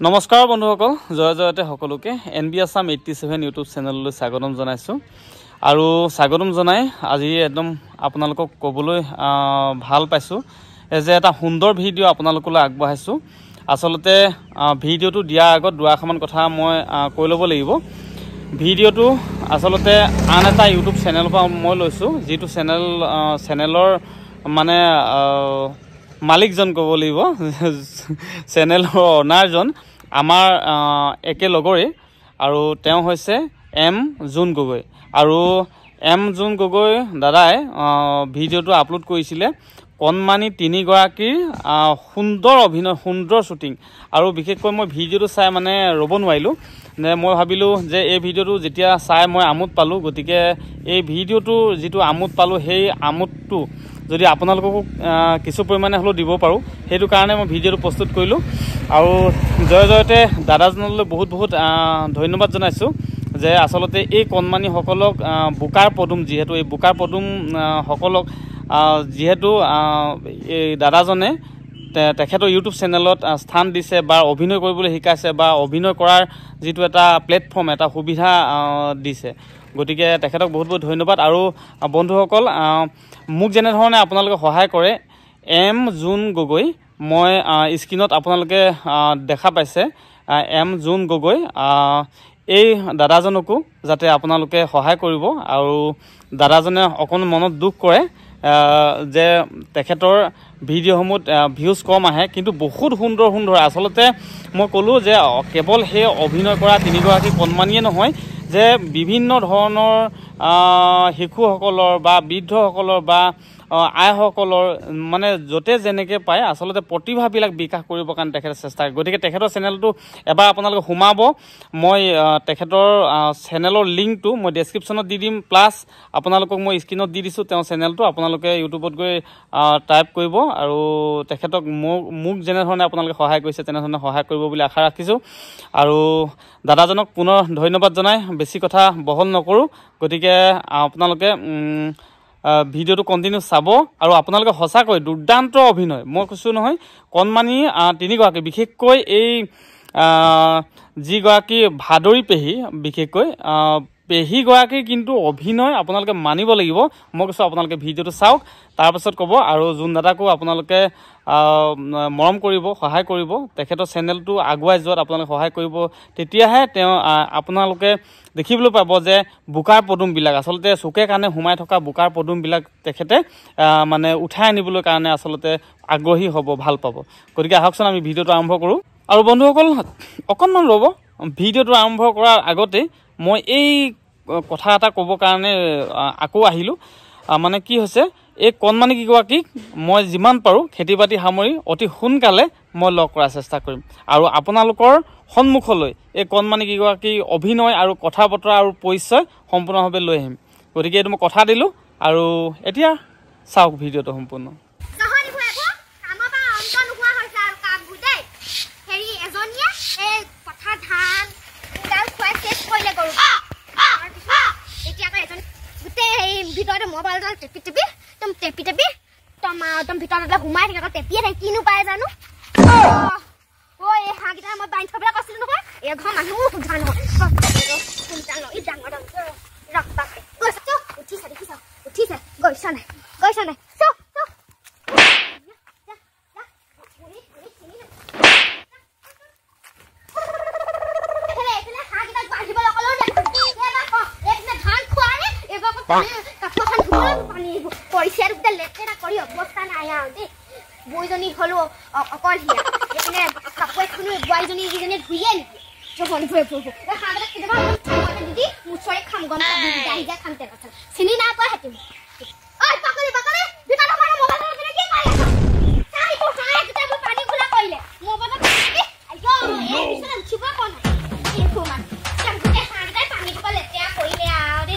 নমস্কাৰ বন্ধুসকল জয় জয়তে সকলোকে এনবি আসাম 87 ইউটিউব চেনেললৈ স্বাগতম জনাইছো আৰু স্বাগতম জনাই আজি একদম আপোনালোকক কবলৈ ভাল পাইছো যে এটা সুন্দৰ ভিডিও আপোনালোকলৈ আগবঢ়াইছো আসলতে ভিডিওটো দিয়া আগত দুআষাৰমান কথা মই কৈ ল'ব লাগিব ভিডিওটো আসলতে আন এটা ইউটিউব চেনেলৰ পৰা মই লৈছো যেটো চেনেলৰ মানে মালিকজন ক'ব লাগিব চেনেলৰ অনাৰজন আমাৰ একে লগৰে আৰু তেওঁ হৈছে এম জুন গগৈ আৰু এম জুন গগৈ দাদাই ভিডিওটো আপলোড কৰিছিলে কণমানি তিনি গৰাকীৰ সুন্দৰ অভিনয় সুন্দৰ শুটিং আৰু বিশেষকৈ মই ভিডিওটো চাই মানে ৰব নোৱাৰিলো নে মই ভাবিলো যে এই ভিডিওটো যেতিয়া চাই মই আমোদ পালো গতিকে এই ভিডিওটো যেটো আমোদ পালো সেই আমোদটো যদি আপোনালোককো কিছু পৰিমাণে হলো দিব পাৰো হেতু কাৰণে মই ভিডিওটো প্ৰস্তুত কৰিলো আৰু জয় জয়তে দাদাজনলৈ বহুত বহুত ধন্যবাদ জনাইছো যে আসলতে এই কণমানি সকলক বুকাৰ পদুম যেহেতু এই বুকাৰ পদুম সকলক যেহেতু এই দাদাজনে তেখেতৰ ইউটিউব চেনেলত স্থান দিছে বা অভিনয় কৰিবলৈ শিকাইছে বা অভিনয় কৰাৰ যেটো এটা প্লেটফৰ্ম এটা সুবিধা দিছে গতিকে তেখেতক বহুত বহুত ধন্যবাদ আৰু বন্ধুসকল মোক যেনে ধৰণে আপোনালোকে সহায় কৰে এম জুন গগৈ মই স্ক্ৰিনত আপোনালোকে দেখা পাইছে এম জুন গগৈ এই দাদাজনকো যাতে আপোনালোকে সহায় কৰিব আৰু দাদাজনে অকণ মনত দুখ কৰে যে তেখেতৰ ভিডিওসমূহ ভিউজ কম আহে কিন্তু বহুত সুন্দৰ সুন্দৰ আসলতে মই ক'লো যে কেৱল হে অভিনয় কৰা তিনিগৰাকী কণমানিয়ে নহয় যে বিভিন্ন ধৰণৰ শিশুসকলৰ বা বৃদ্ধসকলৰ বা আইসকলৰ মানে যতে যেনেকে পায় আসলতে প্ৰতিভাবিলাক বিকাশ কৰিব কাৰণে তেখেতে চেষ্টা কৰে গতিকে তেখেতৰ চেনেলটো এবাৰ আপোনালোকে সোমাব মই তেখেতৰ চেনেলৰ লিংকটো মই ডেসক্ৰিপচনত দি দিম প্লাস আপোনালোকক মই স্ক্ৰিনত দি দিছো তেওঁ চেনেলটো আপোনালোকে ইউটিউবত গৈ টাইপ কৰিব আৰু তেখেতক মোক যেনে ধৰণে আপোনালোকে সহায় কৰিছে তেনে ধৰণে সহায় কৰিব বুলি আশা ৰাখিছো আৰু দাদাজনক পুনৰ ধন্যবাদ জনাই বেছি কথা বহল নকৰো গতিকে আপোনালোকে ভিডিওটো কন্টিনিউ চাব আৰু আপোনালোকে হসাকৈ দুৰ্দান্ত অভিনয় মই কৈছো নহয় কণমানি তিনিগৰাকী বিশেষকৈ এই যি গৰাকী ভাদৰি পেহী বিশেষকৈ পেহী গৰাকী কিন্তু অভিনয় আপোনালোকে মানিব লাগিব মই কৈছো আপোনালোকে ভিডিওটো চাওক তাৰ পাছত ক'ব আৰু জুন দাদাকো আপোনালোকে মৰম কৰিব সহায় কৰিব তেখেতৰ চেনেলটো আগুৱাই যোৱাত আপোনালোকে সহায় কৰিব তেতিয়াহে তেওঁ আপোনালোকে দেখিবলৈ পাব যে বুকাৰ পদুম বিলাক আসলতে চুকে কানে হুমাই থকা বুকাৰ পদুম বিলাক তেখেতে মানে উঠাই আনিবলৈ কাৰণে আসলতে আগ্ৰহী হ'ব ভাল পাব গতিকে আহকচোন আমি ভিডিওটো আৰম্ভ কৰো আৰু বন্ধুসকল অকণমান ৰব ভিডিওটো আৰম্ভ কৰাৰ আগতে মই এই কথা এটা ক'ব কাৰণে আকৌ আহিলো মানে কি হৈছে এই কণমানি কিগৰাকীক মই যিমান পাৰো খেতিবাতি সামৰি অতি সোনকালে মই লগ কৰাৰ চেষ্টা কৰিম আৰু আপোনালোকৰ সন্মুখলৈ এই কণমানি কিগৰাকী অভিনয় আৰু কথা বতৰা আৰু পৰিচয় সম্পূৰ্ণভাৱে লৈ আহিম গতিকে এইটো মই কথা দিলো আৰু এতিয়া চাওক ভিডিওটো সম্পূৰ্ণ মোবাইল টেপি একদম ভিতৰত সোমাই থাকে টেপিয়ে থাকে কিনো পাই জানো ঐ হাঁহকেইটা মই বাইন থবলৈ কৈছিলো নহয় এই ঘৰ মানুহ সোধা নহয় উঠিছে দেখিছ উঠিছে গৈছ নাই বইজনী হলো অকল হিয়া এখানে কাপড় এখনো বইজনী যেনে ধুইয়ে নি যখন ধুয়ে পড়বো হাঁটা খেতে পারবো দিদি মুছরে খাম গম দাই যা খামতে কথা চিনি না পায় হাতে ওই পাকলে ভিতরে আমার মোবাইল ধরে কি পায় চাই তো হায় কিটা পানি খোলা কইলে মোবাইল ধরে আইও এই বিছনা ছিবা কোন এই ফোমান চামতে হাঁটা পানি কলে তে কইলে আরে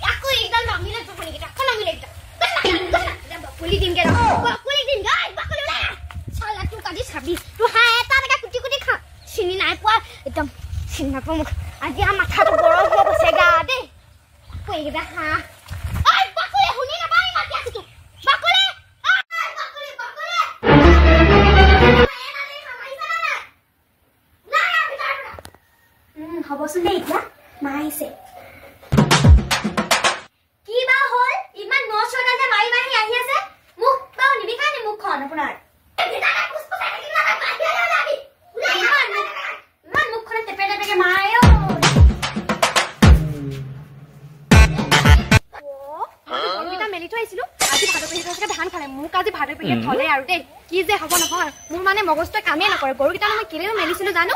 একো একদম নামিলে তো কোনি কিটা কোন নামিলে কিটা পুলি দিন গে পুলি দিন গাই বাকলে চালা তুই কাদি ছাবি তুই হায় এটা টাকা কুটি কুটি খা চিনি নাই পোৱা একদম চিনি নাপাওঁ মোক আজি মাথাটো গৰম হৈ গৈছে গা দেই কৈ গেটা হা ঐ বাকলে শুনি নাপাই মাতি আছো বাকলে বাকলে হবচোন দেই এতিয়া মা আহিছে কি বা হ'ল ইমান নচনা যে মাৰি মাৰি আহি আছে মুখ পাও নিবিখাই নি মুখখন আপোনাৰ ইমান মুখখনে টেপে টেপেকে মাৰে গৰুকেইটা মেলি থৈ আহিছিলো আজি ভাতৰ পেহীটোকে ধান খালে মোক আজি ভাতৰ পেহীয়ে থলে আৰু দেই কি যে হ'ব নহয় মোৰ মানে মগজটোৱে কামেই নকৰে গৰুকেইটা মই কেলেও মেলিছিলো জানো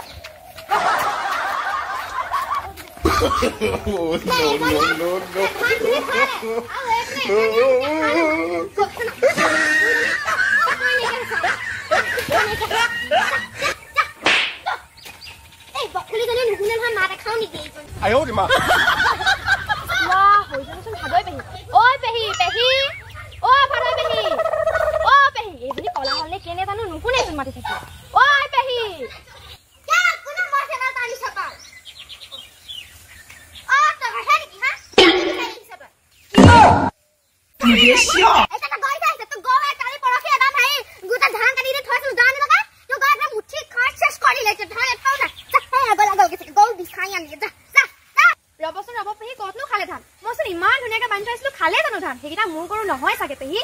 সেইকেইটা মোৰ গৰু নহয় চাগে পেহী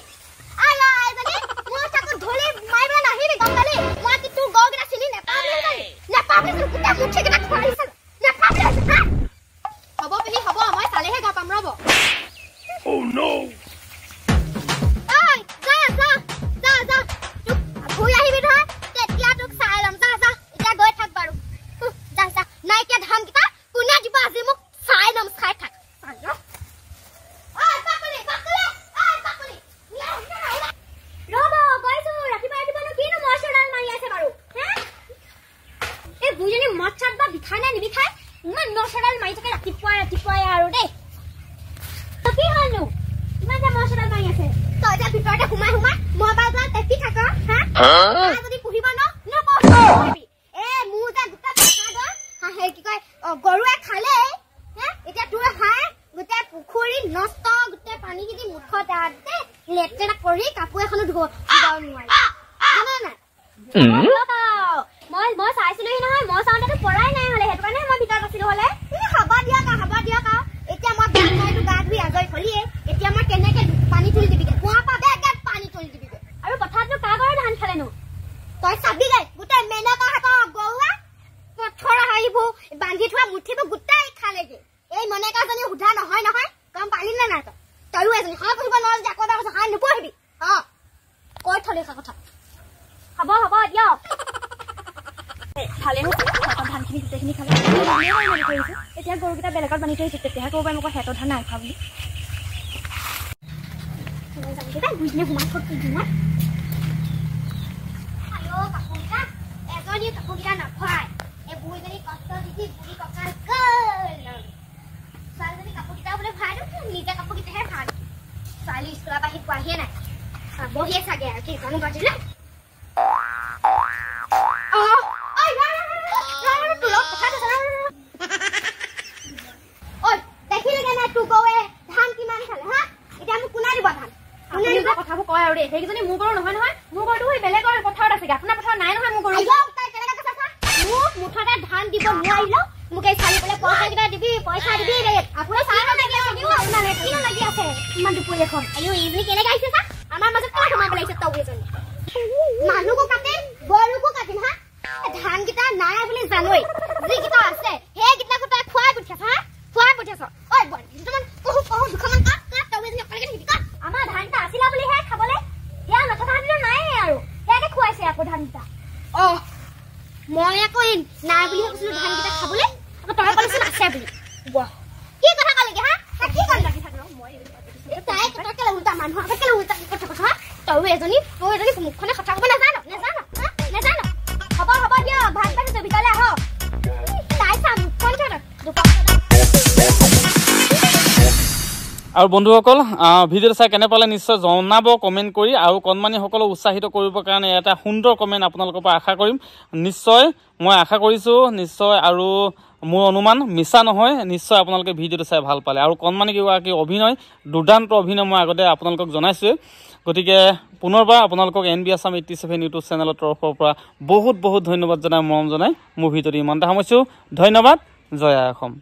হ'ব পেহী হ'ব মই চালেহে গা পাম ৰ'ব গৰুৱে খালে এতিয়া তোৰ হাই গোটেই পুখুৰী নষ্ট গোটেই পানী কিনি মুখত লেতেৰা কৰি কাপোৰ এখনো ধুব নোৱাৰি মই চাইছিলোহি নহয় মই চাওঁতেতো পৰাই নাই হলে সেইটো কাৰণে মই ভিতৰত আছিলো হলে হবা দিয়ক এতিয়া মই গা ধুই আজৰি হলিয়ে এতিয়া মই কেনেকে পানী তুলি দিবিগে কুঁৱা পা বেগত পানী তুলি দিবিগে আৰু পথাৰতনো কাৰ ঘৰৰ ধান খালেনো তই চাবিগে গোটেই মেনকা হাতৰ গৰুৱে পথৰা আহিব বান্ধি থোৱা মুঠিবোৰ গোটাই খালেগে এই মনেকাজনী সুধা নহয় নহয় গম পালি নে নাই তয়ো এজনী হাঁহ পুহিব নোৱাৰো যে আকৌ এটা কথা হাঁহ নপুহিবি কৈ থলি কথা হ'ব দিয়ক ভালে হৈছে ধানখিনি গোটেইখিনি খালে এতিয়া গৰুকেইটা বেলেগত বান্ধি থৈ আহিছো তেতিয়াহে ক'ব পাৰিম আকৌ সিহঁতৰ ধান নাই খোৱা বুলি কাপোৰকেইটা নাখায় এই বুঢ়ীজনী কষ্ট দিছি বুঢ়ী কঁকাল ছোৱালীজনী কাপোৰকেইটা বোলে ভৰাই দিওঁ নিজে কাপোৰকেইটাহে ভৰাই দিওঁ ছোৱালী স্কুলৰ পৰা আহি পোৱাহিয়ে নাই বহিয়ে চাগে আৰু কি জানো বাজিলে কথাবোৰ কয় আৰু দেই সেইকেইজনী মোৰ গৰু নহয় নহয় মোৰ গৰুটো হৈ বেলেগৰ পথাৰত আছে আপোনাৰ পথাৰত নাই নহয় মোৰ গৰু মোক মুঠতে ধান দিব নোৱাৰিলো মোক এই চালি পেলাই পইচা দিবি আপোনাৰ লাগি আছে ইমান দুপৰীয়া এখন এইজনী কেনেকে আহিছে চা আমাৰ মাজত কৈ সোমাই পেলাইছে তৌ এজনী মানুহকো কাটিম গৰুকো কাটিম হা ধান কেইটা নাই বুলি জানোই যিকেইটা আছে সেইকেইটা তই খুৱাই পঠিয়াছ খুৱাই পঠিয়াছ ঐ বল দুটামান দুখনমান কাট তৌ এজনী অকলে দিবি কাট আমাৰ ধানটা আছিলা বুলিহে খাবলে ইয়াৰ নথকা ধানটো নাই আৰু সেয়াকে খুৱাইছে আকৌ ধানকেইটা মই আকৌ নাই বুলি কৈছিলো ধানকেইটা খাবলে আকৌ তই ক'লেচোন আছে বুলি কি কথা ক'লেগে হা কি ক'ল লাগি থাক মই তাই কথা কেলে উল্টা মানুহৰ কথা কেলে উল্টা কথা কথা তই এজনী মুখখনে কথা ক'ব নাজানো হ'ব দিয়ক ভাত পাইছো ভিতৰলৈ আহ তাই চা মুখখন আৰু বন্ধুসকল ভিডিঅ'টো চাই কেনে পালে নিশ্চয় জনাব কমেণ্ট কৰি আৰু কণমানিসকলক উৎসাহিত কৰিবৰ কাৰণে এটা সুন্দৰ কমেণ্ট আপোনালোকৰ পৰা আশা কৰিম নিশ্চয় মই আশা কৰিছোঁ নিশ্চয় আৰু মোৰ অনুমান মিছা নহয় নিশ্চয় আপোনালোকে ভিডিঅ'টো চাই ভাল পালে আৰু কণমানি কিবাকি অভিনয় দুৰ্দান্ত অভিনয় মই আগতে আপোনালোকক জনাইছোঁৱে গতিকে পুনৰবাৰ আপোনালোকক NB Assam 87 ইউটিউব চেনেলৰ তৰফৰ পৰা বহুত ধন্যবাদ জনাই মৰম জনাই মোৰ ভিডিঅ'টো ইমানতে সামৰিছোঁ ধন্যবাদ জয় আই অসম।